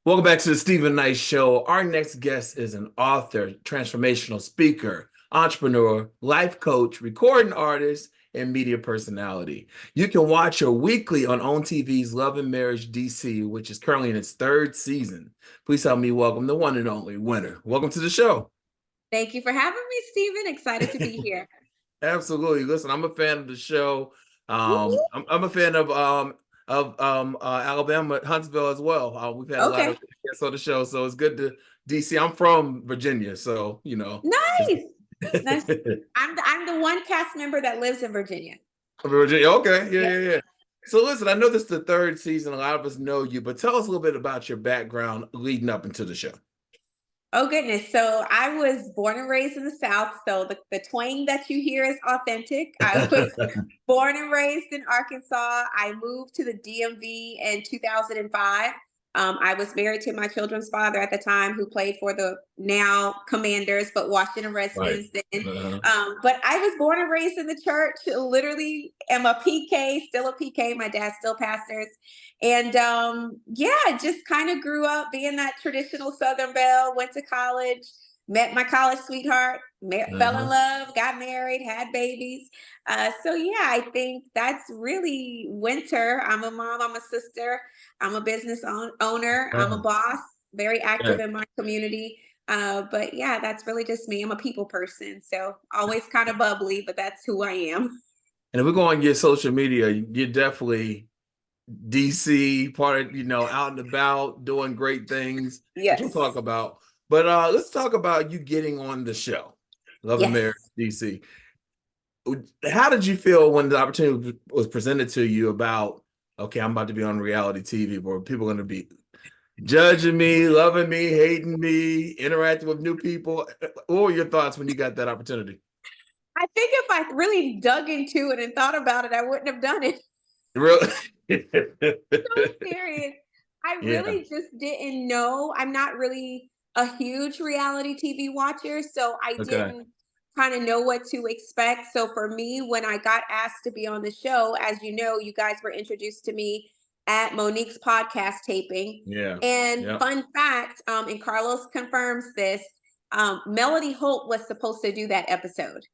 Welcome back to the Stephen Knight Show. Our next guest is an author, transformational speaker, entrepreneur, life coach, recording artist, and media personality. You can watch her weekly on OWN TV's Love and Marriage DC, which is currently in its third season. Please help me welcome the one and only Winner. Welcome to the show. Thank you for having me, Stephen. Excited to be here. Absolutely. Listen, I'm a fan of the show. Woo-hoo. I'm a fan of Alabama, Huntsville as well. We've had a lot Okay, of guests on the show, so it's good to DC. I'm from Virginia, so it's nice. Nice. I'm the one cast member that lives in Virginia. Virginia. Okay, yeah, Yeah. yeah, yeah. So listen, I know this is the third season. A lot of us know you, but tell us a little bit about your background leading up into the show. Oh goodness. So I was born and raised in the South. So the twang that you hear is authentic. I was born and raised in Arkansas. I moved to the DMV in 2005. I was married to my children's father at the time, who played for the now Commanders, but Washington Right. Redskins then. Uh-huh. But I was born and raised in the church. Literally, am a PK, still a PK. My dad still pastors, and yeah, just kind of grew up being that traditional Southern belle. Went to college, met my college sweetheart, fell in Uh-huh. love, got married, had babies. So yeah, I think that's really Winter. I'm a mom, I'm a sister, I'm a owner, I'm a Uh-huh. boss, very Yeah. active in my community. But yeah, that's really just me. I'm a people person, so always kind of bubbly, but that's who I am. And if we go on your social media, you're definitely DC, part of, out and about, doing great things, which we'll talk Yes. about. But let's talk about you getting on the show, Love and Yes. Marriage DC. How did you feel when the opportunity was presented to you about, okay, I'm about to be on reality TV where people are going to be judging me, loving me, hating me, interacting with new people? What were your thoughts when you got that opportunity? I think if I really dug into it and thought about it, I wouldn't have done it. Really? So serious. I Yeah. really just didn't know. I'm not really a huge reality TV watcher, so I Okay. didn't kind of know what to expect. So for me, when I got asked to be on the show, as you know, you guys were introduced to me at Monique's podcast taping. Yeah. And Yeah. fun fact, and Carlos confirms this, Melody Holt was supposed to do that episode.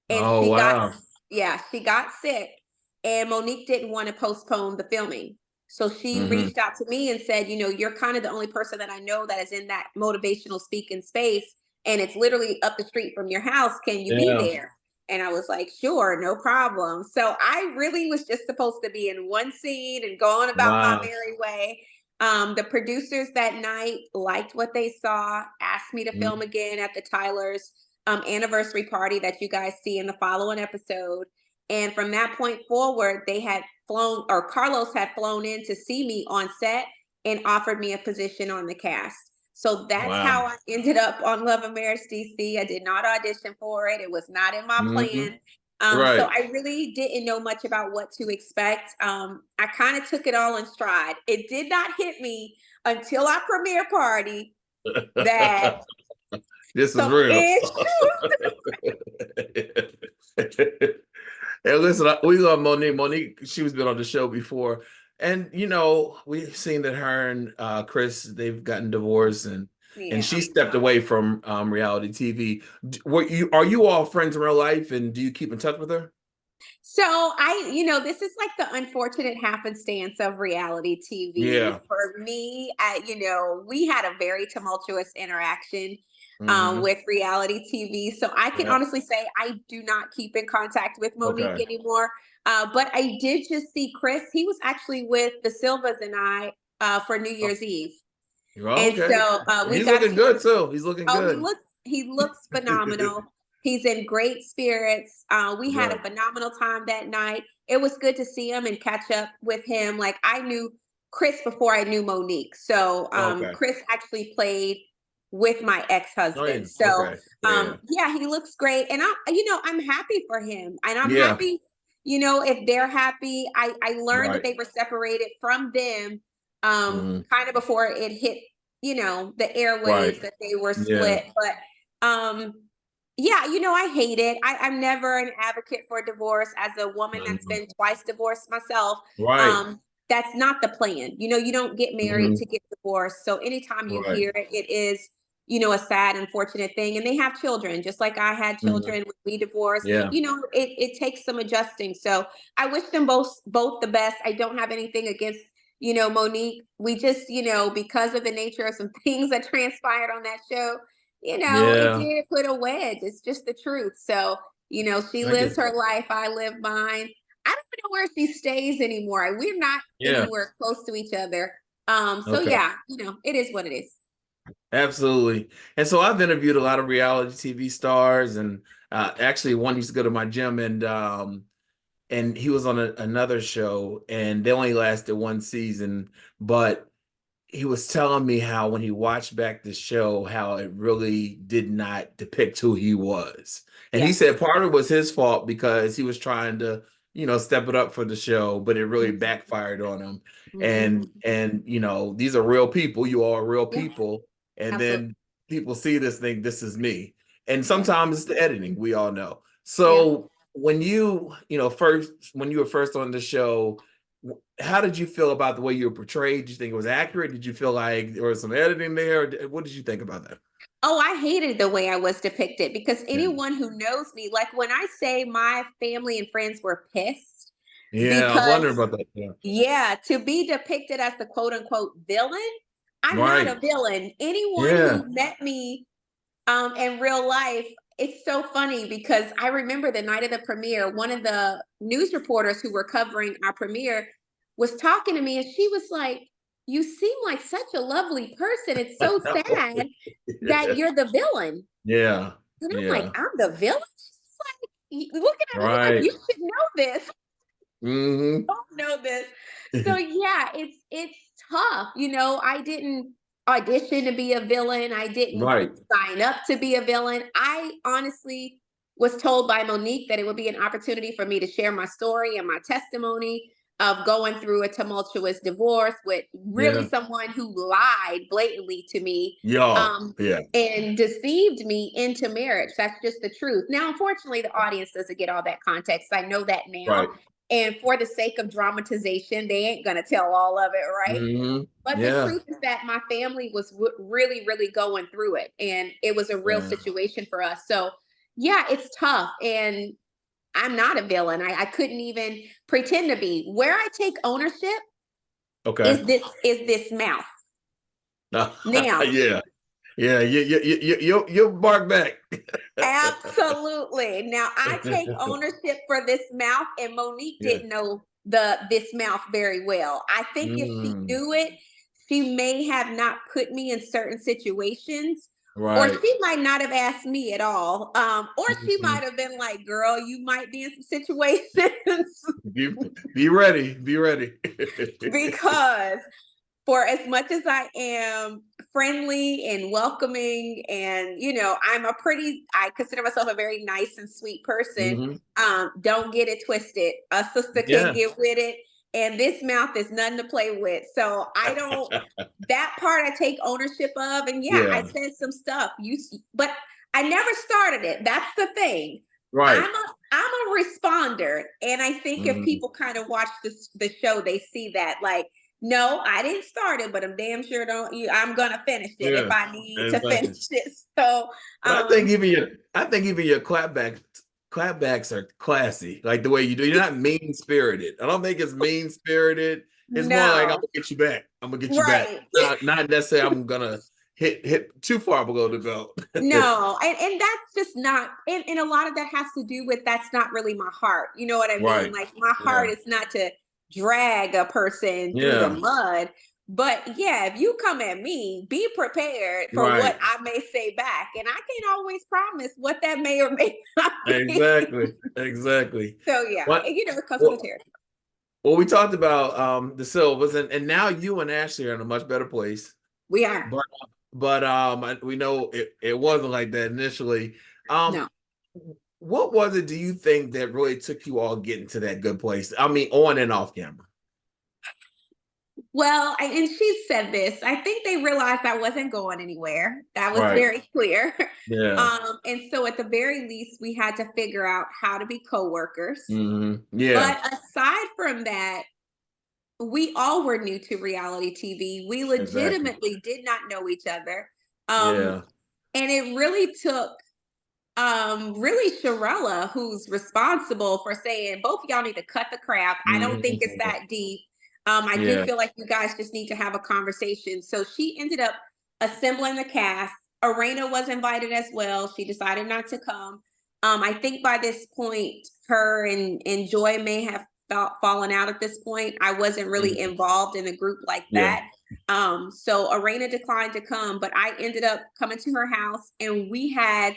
And Oh, she got, wow. yeah, she got sick, and Monique didn't want to postpone the filming. So she Hmm. reached out to me and said, you're kind of the only person that I know that is in that motivational speaking space. And it's literally up the street from your house. Can you be Yeah. there? And I was like, sure, no problem. So I really was just supposed to be in one scene and go on about my Wow. merry way. The producers that night liked what they saw, asked me to film Mhm. again at the Tyler's anniversary party that you guys see in the following episode. And from that point forward, they had flown, or Carlos had flown in to see me on set and offered me a position on the cast. So that's Wow. how I ended up on Love and Marriage DC. I did not audition for it. It was not in my Hmm. plan. So Right. I really didn't know much about what to expect. I kind of took it all in stride. It did not hit me until our premiere party that This is some real. issues. Hey, listen, we love Monique. Monique, she was been on the show before, and we've seen that her and Chris, they've gotten divorced, and she Yeah. stepped away from reality TV. Are you all friends in real life, and do you keep in touch with her? So this is like the unfortunate happenstance of reality Yeah. TV. For me, we had a very tumultuous interaction Hmm. with reality TV. So I can Yeah. honestly say I do not keep in contact with Monique Okay. anymore. But I did just see Chris. He was actually with the Silvas and I for New Oh, Year's Eve. well, And okay. so we He's got a looking chance. good too. He's looking Oh, good. he looks phenomenal. He's in great spirits. We had a Right. phenomenal time that night. It was good to see him and catch up with him. Like I knew Chris before I knew Monique. So Okay. Chris actually played with my Oh, yeah. ex-husband. So Okay. Yeah. yeah, he looks great. And I'm happy for him. And I'm Yeah. happy, if they're happy. I learned that Right. they were separated from them Mhm. kind of before it hit the Right. airwaves, that they were Yeah. split. But yeah, I hate it. I'm never an advocate for divorce as a woman that's Mhm. been twice divorced myself. Right. um that's not the plan. You don't get married Hmm. to get divorced. So anytime you Right. hear it, it is, a sad, unfortunate thing. And they have children, just like I had Hmm. children when we divorced. Yeah. It takes some adjusting. So I wish them both the best. I don't have anything against, Monique. We just, because of the nature of some things that transpired on that show, it Yeah. did put a wedge. It's just the truth. So, she I lives get her that. life, I live mine. I don't know where she stays anymore. We're not Yeah. anywhere close to each other. So Okay. yeah, it is what it is. Absolutely. And so I've interviewed a lot of reality TV stars, and actually one used to go to my gym, and he was on another show, and they only lasted one season, but he was telling me how when he watched back the show, how it really did not depict who he was. And he Yes. said part of it was his fault because he was trying to, step it up for the show, but it really Mhm. backfired on him. Mhm. And these are real people, you all are real Yeah, people. And absolutely. then people see this thing, this is me. And Yeah. sometimes it's the editing, we all know. Yeah. So when when you were first on the show, how did you feel about the way you were portrayed? Did you think it was accurate? Did you feel like there was some editing there? What did you think about that? Oh, I hated the way I was depicted because Yeah, anyone who knows me, like when I say my family and friends were pissed yeah, I was because, wondering about that. Yeah, yeah, to be depicted as the quote unquote villain, I'm not right. a villain. Anyone Yeah. who met me in real life, it's so funny because I remember the night of the premiere, one of the news reporters who were covering our premiere was talking to me, and she was like, "You seem like such a lovely person. It's so sad that you're the villain." Yeah, And I'm like, yeah, "I'm the villain?" She's like, looking at me like, "You right. should know this." Hmm. Don't know this. So yeah, it's tough. I didn't audition to be a villain. I didn't Right. sign up to be a villain. I honestly was told by Monique that it would be an opportunity for me to share my story and my testimony of going through a tumultuous divorce with really Yeah. someone who lied blatantly to me, Y'all. um, Yeah. and deceived me into marriage. That's just the truth. Now, unfortunately, the audience doesn't get all that context. I know that now, Right. and for the sake of dramatization, they ain't going to tell all of it, right? Hmm. But the Yeah. truth is that my family was really, really going through it. And it was a real Yeah. situation for us. So, yeah, it's tough. And I'm not a villain. I couldn't even pretend to be. Where I take ownership Okay. is this mouth. Now, Yeah. Yeah. You'll bark back. absolutely. Now I take ownership for this mouth, and Monique Yeah. didn't know this mouth very well. I think if she Mm, knew it, she may have not put me in certain situations, or right. she might not have asked me at all. Or she Mhm. might have been like, "Girl, you might be in some situations." Be ready. Be ready. Because for as much as I am friendly and welcoming, and I consider myself a very nice and sweet person. Hmm. Don't get it twisted. A sister can Yeah. get with it, and this mouth is nothing to play with. So I don't. That part I take ownership of, and yeah, I Yeah. said some stuff. But I never started it. That's the thing. Right. I'm a responder, and I think if Mhm. people kind of watch the show, they see that like, no, I didn't start it, but I'm damn sure don't. I'm gonna finish it if Yeah. I need to Exactly. finish it. So, But um, I think even your clapbacks are classy, like the way you do. You're not mean spirited. I don't think it's mean spirited. It's more like I'm no, gonna get you back. I'm gonna get you back. right. Not necessarily I'm gonna hit too far below the belt. No, and that's just not, and a lot of that has to do with that's not really my heart. You know what I mean? Right. Like my heart Yeah. is not to drag a person through the Yeah. mud. But yeah, if you come at me, be prepared for what Right. I may say back. And I can't always promise what that may or may not be. Exactly. Exactly. So yeah, What? it comes with the Well, territory. well, we talked about the Silvas, and now you and Ashley are in a much better place. We are. But we know it wasn't like that initially. Um, No. what was it, do you think, that really took you all getting to that good place? I mean, on and off camera. Well, and she said this. I think they realized I wasn't going anywhere. That was Right. very clear. Yeah. And so at the very least, we had to figure out how to be coworkers. Hmm. Yeah. But aside from that, we all were new to reality TV. We Exactly. legitimately did not know each other. Um, Yeah. and it really took really Sharella, who's responsible for saying both of y'all need to cut the crap. I don't think it's Mhm. that deep. I do Yeah. feel like you guys just need to have a conversation. So she ended up assembling the cast. Arena was invited as well. She decided not to come. I think by this point, her and Joy may have fallen out at this point. I wasn't really Mhm. involved in a group like Yeah. that. So Arena declined to come, but I ended up coming to her house and we had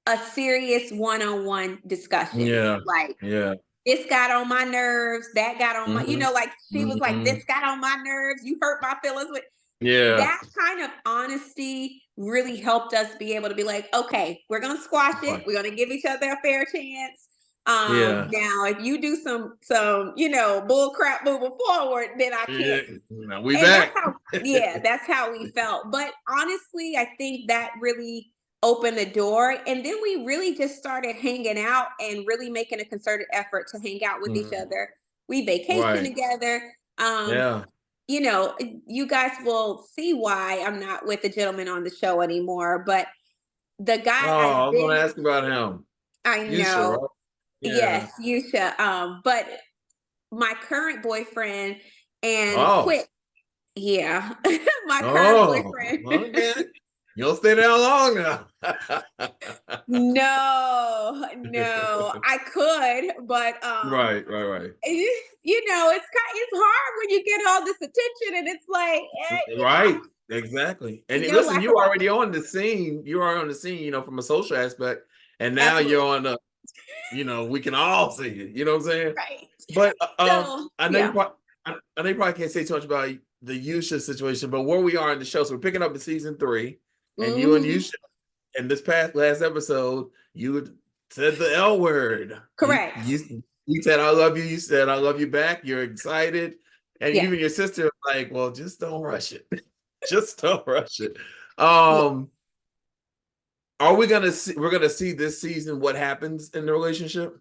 a serious one-on-one discussion. Yeah. Like, Yeah. this got on my nerves, that got on my, Mhm. like she was like, this Mhm. got on my nerves, you hurt my feelings with Yeah. that kind of honesty really helped us be able to be like, okay, we're gonna squash it, Right. we're gonna give each other a fair chance. Yeah. Now if you do some bull crap moving forward, then I Yeah. can't. Now we And that's back. how, yeah, that's how we felt. But honestly, I think that really opened the door. And then we really just started hanging out and really making a concerted effort to hang out with each Mhm. other. We vacation Right. together. Yeah. You know, you guys will see why I'm not with the gentleman on the show anymore. But the guy Oh, I I've was gonna been, ask about him. I You sure, know, right? Yeah. yes, you should. But my current boyfriend and Oh. quit. Yeah, my current Oh. boyfriend. Okay. You don't stay there long now. No, no, I could, but Right. Right. Right. it's hard when you get all this attention, and it's like, Right. Exactly. And listen, lack you of already on the scene. You are on the scene, from a social aspect, and now you're absolutely on the, we can all see it. You know what I'm saying? right. But So I know you yeah, probably, I know you probably can't say too much about the Yusha situation, but where we are in the show, so we're picking up in season 3, and you and mhm, Yusha in this past last episode, you said the L word. correct. You said I love you. You said I love you back. You're excited, and Yeah, even your sister was like, "Well, just don't rush it. Just don't rush it." yeah. Um, are we gonna see? We're gonna see this season what happens in the relationship.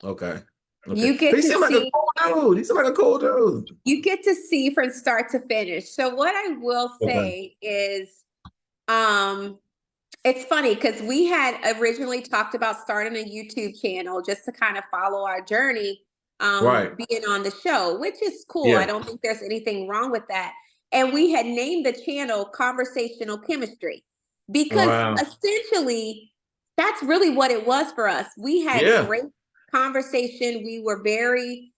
Okay, okay. You But get he to seemed like a see cool dude. He seemed like a cool dude. you get to see from start to finish. So what I will Okay. say is, um, it's funny because we had originally talked about starting a YouTube channel just to kind of follow our journey, Right. being on the show, which is cool. I Yeah. don't think there's anything wrong with that. And we had named the channel Conversational Chemistry because Wow. essentially that's really what it was for us. We had Yeah. great conversation. We were very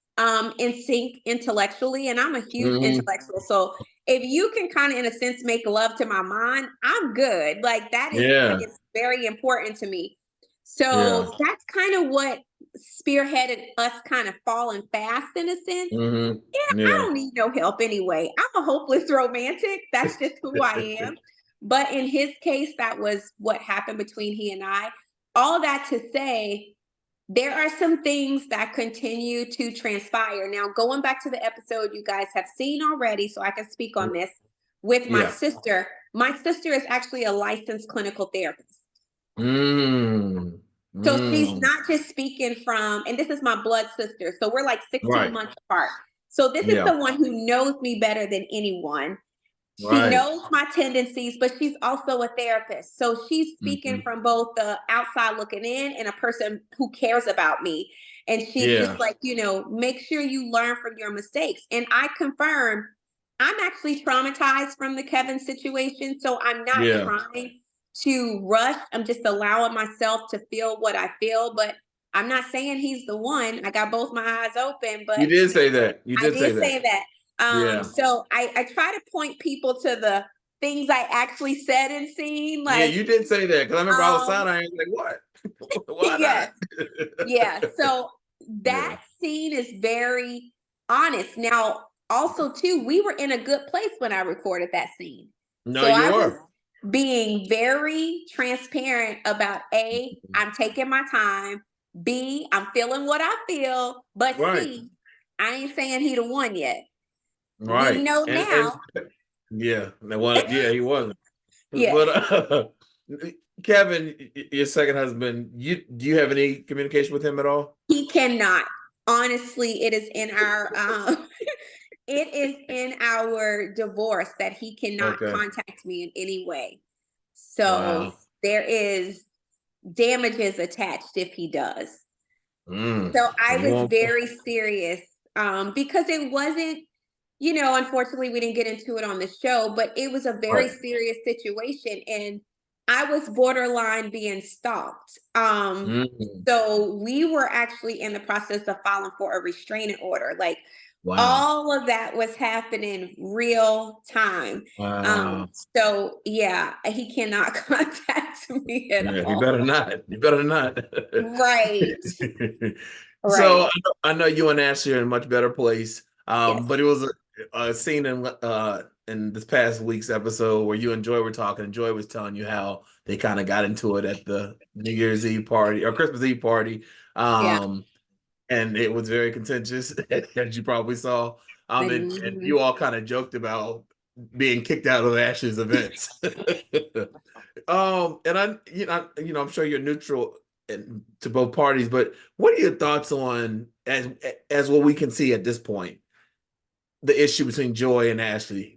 in sync intellectually, and I'm a huge Hmm. intellectual. So if you can kind of in a sense make love to my mind, I'm good. Like that is Yeah. it's very important to me. Yeah. So that's kind of what spearheaded us kind of falling fast in a sense. Hmm. Yeah, I Yeah. don't need no help anyway. I'm a hopeless romantic. That's just who I am. But in his case, that was what happened between he and I. All that to say, there are some things that continue to transpire. Now, going back to the episode you guys have seen already, so I can speak on this with Yeah. my sister is actually a licensed clinical therapist. Mm. So she's Mm. not just speaking from, and this is my blood sister. So we're like 16 Right. months apart. So this is Yeah. someone who knows me better than anyone. She Right. knows my tendencies, but she's also a therapist. So she's speaking Hmm. from both the outside looking in and a person who cares about me. And she's just Yeah. like, make sure you learn from your mistakes. And I confirm I'm actually traumatized from the Kevin situation. So I'm not Yeah. trying to rush. I'm just allowing myself to feel what I feel. But I'm not saying he's the one. I got both my eyes open, You but did say that. You I did say did that. say that. Yeah. So I try to point people to the things I actually said and seen. Yeah, Like, you did say that because I remember I was um, side eyeing like, what? Why yes, not? yeah. So Yeah. that scene is very honest. Now, also too, we were in a good place when I recorded that scene. No, So you I was were. being very transparent about A, I'm taking my time. B, I'm feeling what I feel. But Right. C, I ain't saying he the one yet. We Right. know And now. yeah, yeah, he wasn't. Yeah, But Kevin, your second husband, do you have any communication with him at all? he cannot. Honestly, it is in our It is in our divorce that he cannot Okay. contact me in any way. So Wow. there is damages attached if he does. Mm. So I You was won't. very serious because it wasn't, unfortunately we didn't get into it on the show, but it was a very Right. serious situation and I was borderline being stalked. Mm. So we were actually in the process of filing for a restraining order. Like Wow. all of that was happening real time. Wow. So yeah, he cannot contact me at Yeah, you all. better not. You better not. Right. So Right. I know you and Ashley are in a much better place. Yes. But it was a scene in this past week's episode where you and Joy were talking, and Joy was telling you how they kind of got into it at the New Year's Eve party or Christmas Eve party. Yeah. Um, and it was very contentious, as you probably saw. And Mhm. you all kind of joked about being kicked out of Ashley's events. And I'm sure you're neutral to both parties, but what are your thoughts on as what we can see at this point, the issue between Joy and Ashley?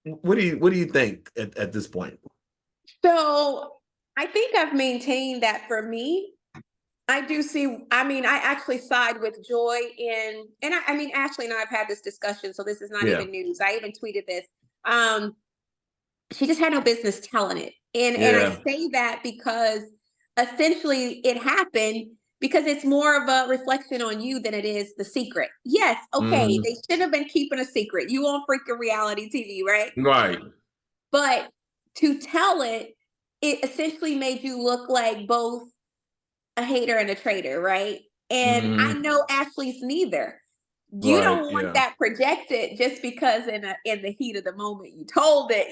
What do you think at this point? So I think I've maintained that for me, I do see, I mean, I actually side with Joy I mean, Ashley and I have had this discussion, so this is not Yeah, even news. I even tweeted this. Um, she just had no business telling it. And I yeah, say that because essentially it happened because it's more of a reflection on you than it is the secret. Yes, okay, hmm, they shouldn't have been keeping a secret. You on freaking reality TV, right? right, But to tell it, it essentially made you look like both a hater and a traitor, right? And I hmm, know Ashley's neither. You right, don't want yeah, that projected just because in the heat of the moment you told it.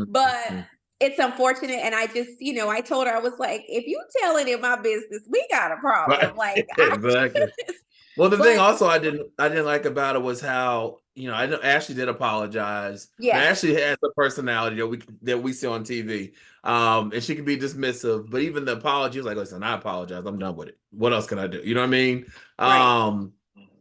But hmm, it's unfortunate. And I just, I told her, I was like, if you tell any of my business, we got a right, problem. Like I exactly. just, Well, the thing but also I didn't like about it was how I know Ashley did apologize, and yeah, Ashley has a personality that we see on TV, and she can be dismissive, but even the apology was like, listen, I apologize, I'm done with it. What else can I do? You know what I mean? right.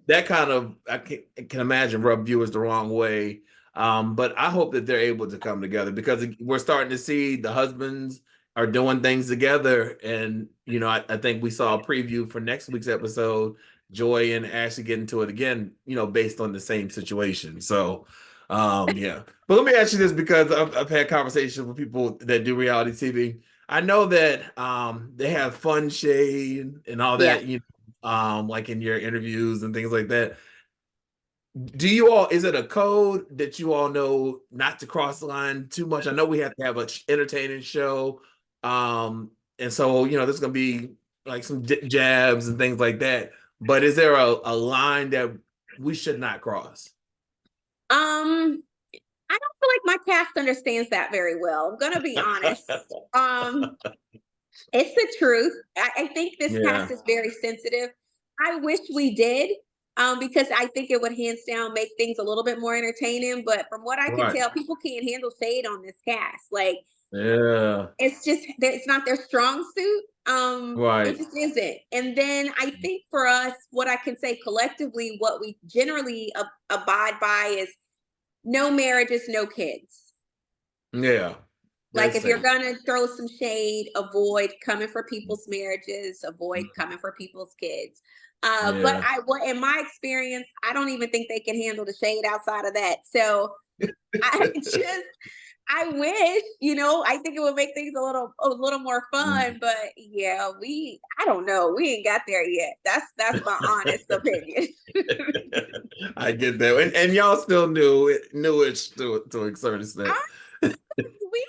That kind of I can imagine rub viewers the wrong way. But I hope that they're able to come together because we're starting to see the husbands are doing things together, and I think we saw a preview for next week's episode. Joy and Ashley get into it again, based on the same situation. So, yeah. But let me ask you this because I've had conversations with people that do reality TV. I know that they have fun shade and all Yeah. that, like in your interviews and things like that. Is it a code that you all know not to cross the line too much? I know we have to have an entertaining show. And so, there's going to be like some jabs and things like that. But is there a line that we should not cross? Um, I don't feel like my cast understands that very well. I'm gonna be honest. Um, It's the truth. I think this Yeah, cast is very sensitive. I wish we did, because I think it would hands down make things a little bit more entertaining. But from what I can right. tell, people can't handle shade on this cast. Like Yeah, it's just it's not their strong suit. It right. just isn't. And then I think for us, what I can say collectively, what we generally abide by is no marriages, no kids. Yeah, Like that's if you're safe. gonna throw some shade, avoid coming for people's marriages, avoid coming for people's kids. But Yeah. what in my experience, I don't even think they can handle the shade outside of that. So I just I wish, I think it would make things a little more fun. But yeah, I don't know. We ain't got there yet. That's my honest opinion. I get that. And y'all still newish to a certain extent. We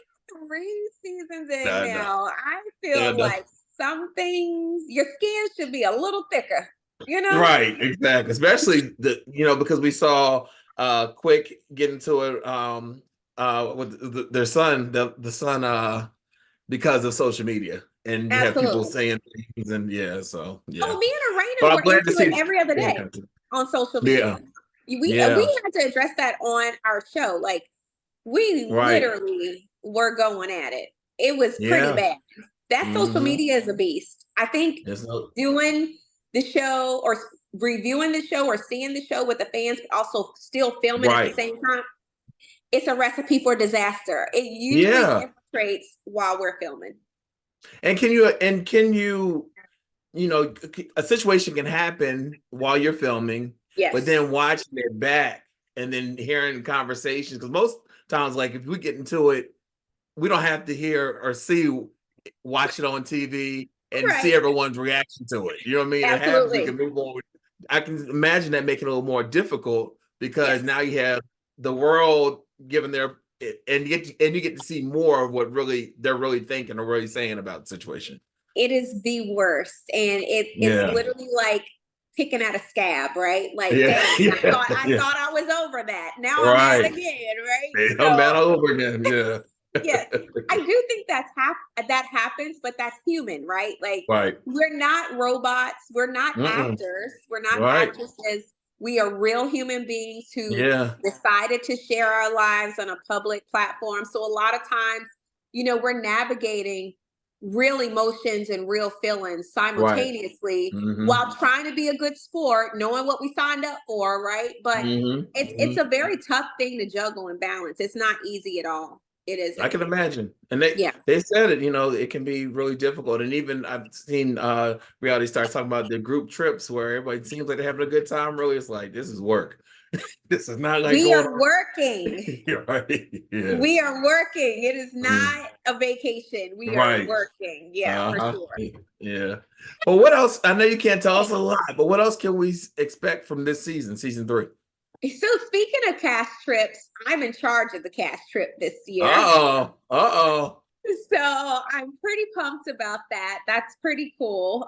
3 seasons in I know. now. I I feel know. like some things your skin should be a little thicker, you know? Right, exactly. Especially because we saw Quick get into it with their son, the son because of social media. And you have people Absolutely. saying things and yeah, so yeah. Oh, me and But Arena I'm were glad to into it see every other more day content. on social Yeah, media. We yeah, had to address that on our show. Like we right. literally were going at it. It was pretty Yeah. bad. That social Mm-hmm. media is a beast. I think There's no doing the show or reviewing the show or seeing the show with the fans, but also still filming at the Right. same time, it's a recipe for disaster. It usually Yeah. infiltrates while we're filming. And you know, a situation can happen while you're filming, but Yes. then watching it back and then hearing conversations. Because most times, like if we get into it, we don't have to hear or watch it on TV and see Right. everyone's reaction to it. You know what I mean? It happens. We can Absolutely. move on. I can imagine that making it a little more difficult because Yes. now you have the world giving their and you get to see more of what they're really thinking or really saying about the situation. It is the worst. And it's Yeah. literally like picking at a scab, right? Like, Yeah. dang, Yeah. I Yeah. thought I was over that. Now I'm mad Right. again, right? I'm So mad all over again. Yeah. yes, I do think that happens, but that's human, right? Like Right. we're not robots, we're not Mm-mm. actors, we're not Right. actresses. We are real human beings who Yeah. decided to share our lives on a public platform. So a lot of times, we're navigating real emotions and real feelings Right. simultaneously Mm-hmm. while trying to be a good sport, knowing what we signed up for, right? But Mm-hmm. it's Mm-hmm. a very tough thing to juggle and balance. It's not easy at all. It I isn't. can imagine. And Yeah. they said it, it can be really difficult. And even I've seen reality stars talking about the group trips where everybody seems like they're having a good time. Really, it's like this is work. This is not like We going are working. on. Right. Yeah. We are working. It is Mm. not a vacation. We are Right. working. Yeah, for Uh-huh. sure. Yeah. Well, what else? I know you can't tell us a lot, but what else can we expect from this season 3? So speaking of cast trips, I'm in charge of the cast trip this year. Uh-oh. Uh-oh. So I'm pretty pumped about that. That's pretty cool.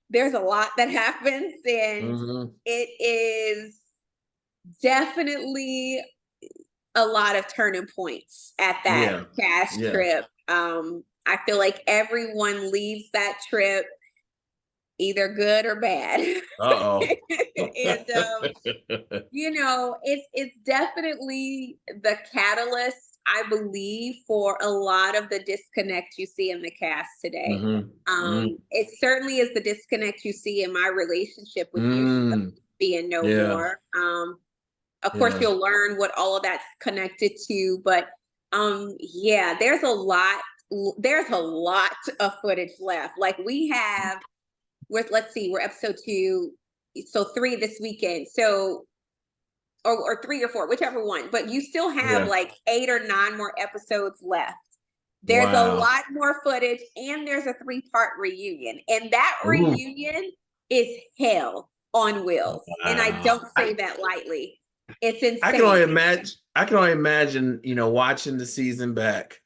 There's a lot that happens, and Mm-hmm. it is definitely a lot of turning points at that Yeah. cast Yeah. trip. I feel like everyone leaves that trip either good or bad. Uh-oh. And it's definitely the catalyst, I believe, for a lot of the disconnect you see in the cast today. Mm-hmm. It certainly is the disconnect you see in my relationship with you Mm. being no Yeah. more. Of course, Yeah. you'll learn what all of that's connected to, but yeah, there's a lot of footage left. Like we have let's see, we're episode 2, so 3 this weekend. So or 3 or 4, whichever one. But you still have Yeah. like 8 or 9 more episodes left. There's a Wow. lot more footage, and there's a 3-part reunion. And that Ooh. reunion is hell on wheels. And I Wow. don't say that lightly. It's I can only insane. imagine. I can only imagine. Watching the season back,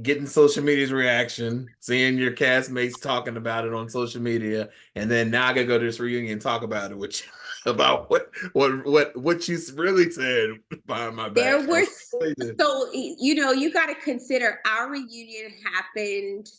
getting social media's reaction, seeing your castmates talking about it on social media, and then now I gotta go to this reunion and talk about it with you, about what you really said behind my back. There were so you got to consider our reunion happened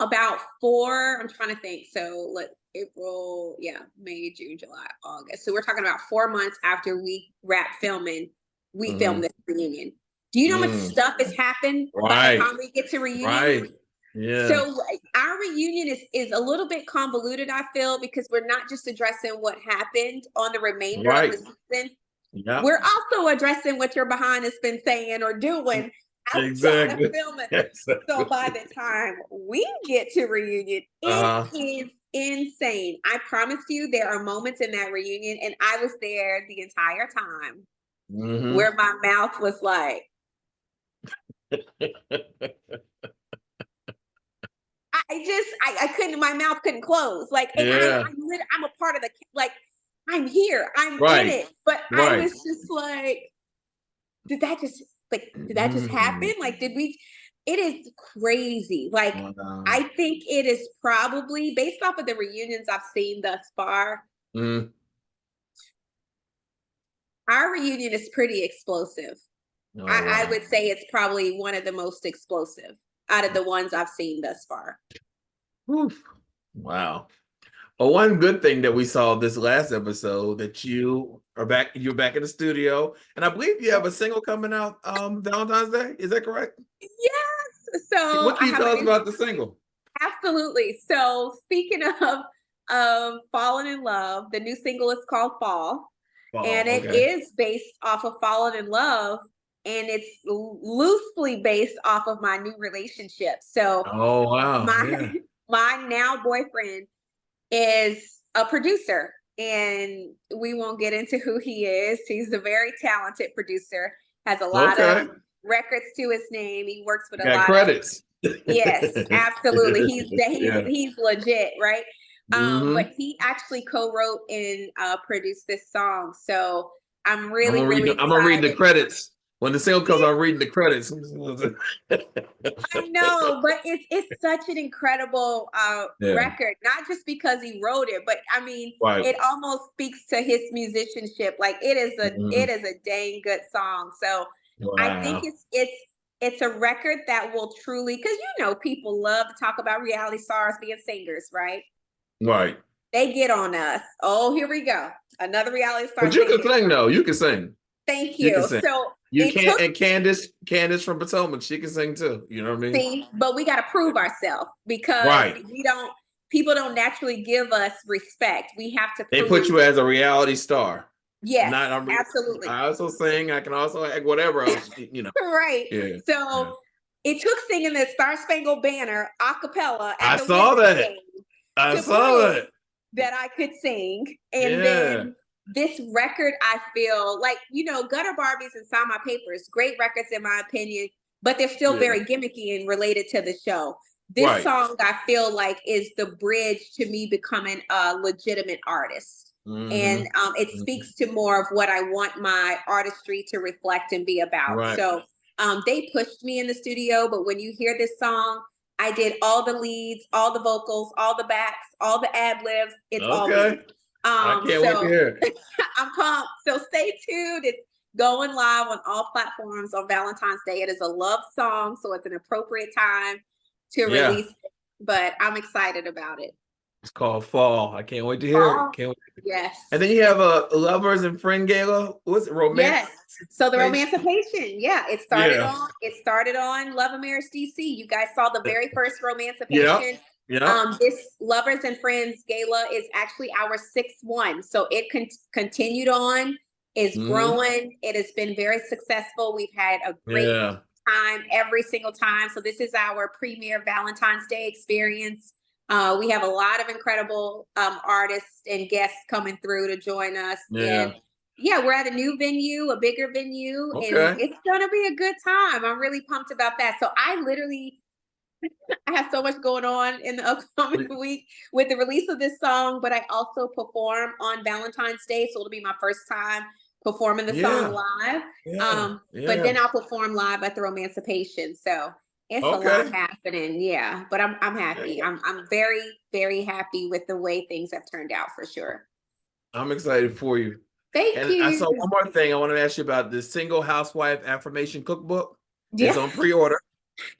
about 4, I'm trying to think. So April, yeah, May, June, July, August. So we're talking about 4 months after we wrapped filming, we Mm-hmm. filmed this reunion. Do you know how much Mm. stuff has happened by the Right. time we get to reunion? Right. Yeah. So our reunion is a little bit convoluted, I feel, because we're not just addressing what happened on the remainder of Right. the season. Yep. We're also addressing what your behind has been saying or doing outside of Exactly. filming. So Exactly. by the time we get to reunion, it Uh-huh. is insane. I promise you, there are moments in that reunion, and I was there the entire time, Mm-hmm. where my mouth was like, I couldn't, my mouth couldn't close. Like, and Yeah. I'm a part of like, I'm here, I'm in Right. it. But I Right. was just like, did that just happen? Mm. Like, it is crazy. Like, Wow. I think it is probably based off of the reunions I've seen thus far, Mm. our reunion is pretty explosive. Oh I wow. would say it's probably one of the most explosive out of the ones I've seen thus far. Oof. Wow. Well, one good thing that we saw this last episode that you're back in the studio, and I believe you have a single coming out Valentine's Day. Is that correct? Yes. So What can you tell us about the single? Absolutely. So speaking of falling in love, the new single is called Fall, and Fall. it Okay. is based off of falling in love, and it's loosely based off of my new relationship. So Oh wow. my Yeah. my now boyfriend is a producer, and we won't get into who he is. He's a very talented producer, has a lot of Okay. records to his name. He works with a Got lot of. credits. Yes, absolutely. Yeah. He's legit, right? But Hmm. he actually co-wrote and produced this song. So I'm really, really I'm gonna read the excited. credits. When the single comes, I'm reading the credits. I know, but it's such an incredible Yeah. record, not just because he wrote it, but I mean, Right. it almost speaks to his musicianship. Like it Mhm. is a dang good song. So I think Wow. it's a record that will truly, because people love to talk about reality stars being singers, right? Right. They get on us. Oh, here we go. Another reality star But you can singing. sing though. You can sing. Thank You can you. sing. So You it can't. took. And Candace from Potomac, she can sing too. You know what I mean? See, but we got to prove ourselves because Right. people don't naturally give us respect. We have to They put prove. you as a reality star. Yes, Not absolutely. I also sing. I can also act whatever else. You know. Right. Yeah. Yeah. So it took singing the Star Spangled Banner a cappella at I the saw Women's that. Game I to saw prove that. that I could sing. And Yeah. then this record, I feel like, Gutter Barbies and Sign My Papers, great records in my opinion, but they're still Yeah. very gimmicky and related to the show. This Right. song, I feel like, is the bridge to me becoming a legitimate artist. And Hmm. it speaks to more of what I want my artistry to reflect and be about. Right. So they pushed me in the studio, but when you hear this song, I did all the leads, all the vocals, all the backs, all the ad libs. It's all me. Okay. I can't wait to So hear it. I'm pumped. So stay tuned. It's going live on all platforms on Valentine's Day. It is a love song, so it's an appropriate time to Yeah. release it. But I'm excited about it. It's called Fall. I can't wait to hear it. Fall. Can't wait. Yes. And then you have a lovers and friend gala. What's it? Yes. So the Romanticization? Romancipation, yeah, Yeah. it started on Love and Marriage DC. You guys saw the very first Yeah. Romancipation. Yeah. This Lovers and Friends Gala is actually our sixth one, so it continued on, is Hmm. growing. It has been very successful. We've had a great Yeah. time every single time. So this is our premier Valentine's Day experience. We have a lot of incredible artists and guests coming through to join us, and Yeah. yeah, we're at a new venue, a bigger venue, and Okay. it's going to be a good time. I'm really pumped about that. So I have so much going on in the upcoming week with the release of this song, but I also perform on Valentine's Day, so it'll be my first time performing the song Yeah. live. Yeah. But Yeah. then I'll perform live at the Romancipation. So it's a lot Okay. happening, yeah. But I'm happy. Yeah. I'm very, very happy with the way things have turned out for sure. I'm excited for you. Thank And I you. saw one more thing I want to ask you about the single housewife affirmation cookbook. It's Yeah. on pre-order.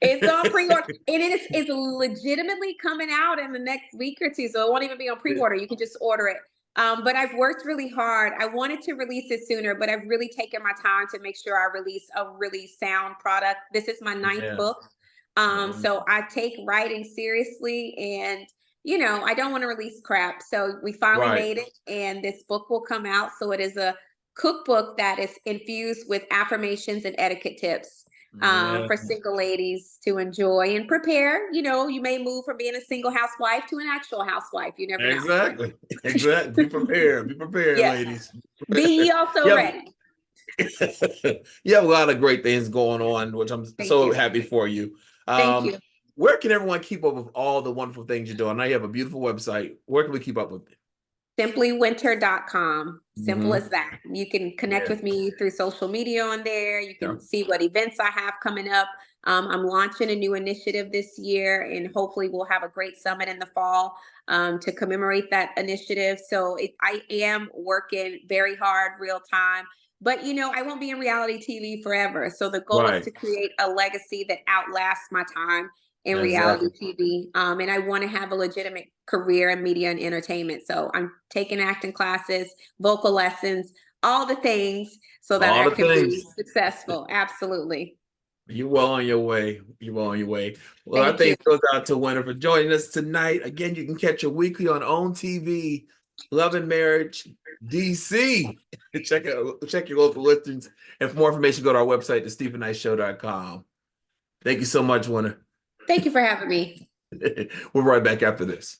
It's on pre-order, and it's legitimately coming out in the next week or two. So it won't even be on pre-order. You can just order it. But I've worked really hard. I wanted to release it sooner, but I've really taken my time to make sure I release a really sound product. This is my ninth Yeah. book. So I take writing seriously, and I don't want to release crap. So we finally Right. made it, and this book will come out. So it is a cookbook that is infused with affirmations and etiquette tips Yeah. for single ladies to enjoy and prepare. You may move from being a single housewife to an actual housewife. You never know. Exactly. Exactly. Be prepared. Be prepared, Yes. ladies. Be ye also Yep. ready. You have a lot of great things going on, which I'm Thank so you. happy for you. Thank you. Where can everyone keep up with all the wonderful things you're doing? I know you have a beautiful website. Where can we keep up with you? Simplywinter.com. Simple Hmm. as that. You can connect Yeah. with me through social media on there. You Yeah. can see what events I have coming up. I'm launching a new initiative this year, and hopefully we'll have a great summit in the fall to commemorate that initiative. So I am working very hard, real time. But I won't be in reality TV forever. So the goal is Right. to create a legacy that outlasts my time in reality Exactly. TV. And I want to have a legitimate career in media and entertainment. So I'm taking acting classes, vocal lessons, all the things so that All I the can be things. successful. Absolutely. You're well on your way. You're well on your way. Well, our Thank you. thanks goes out to Winter for joining us tonight. Again, you can catch her weekly on OWN TV, Love and Marriage, DC. Check your local listings. And for more information, go to our website, thestephenknightshow.com. Thank you so much, Winter. Thank you for having me. We'll be right back after this.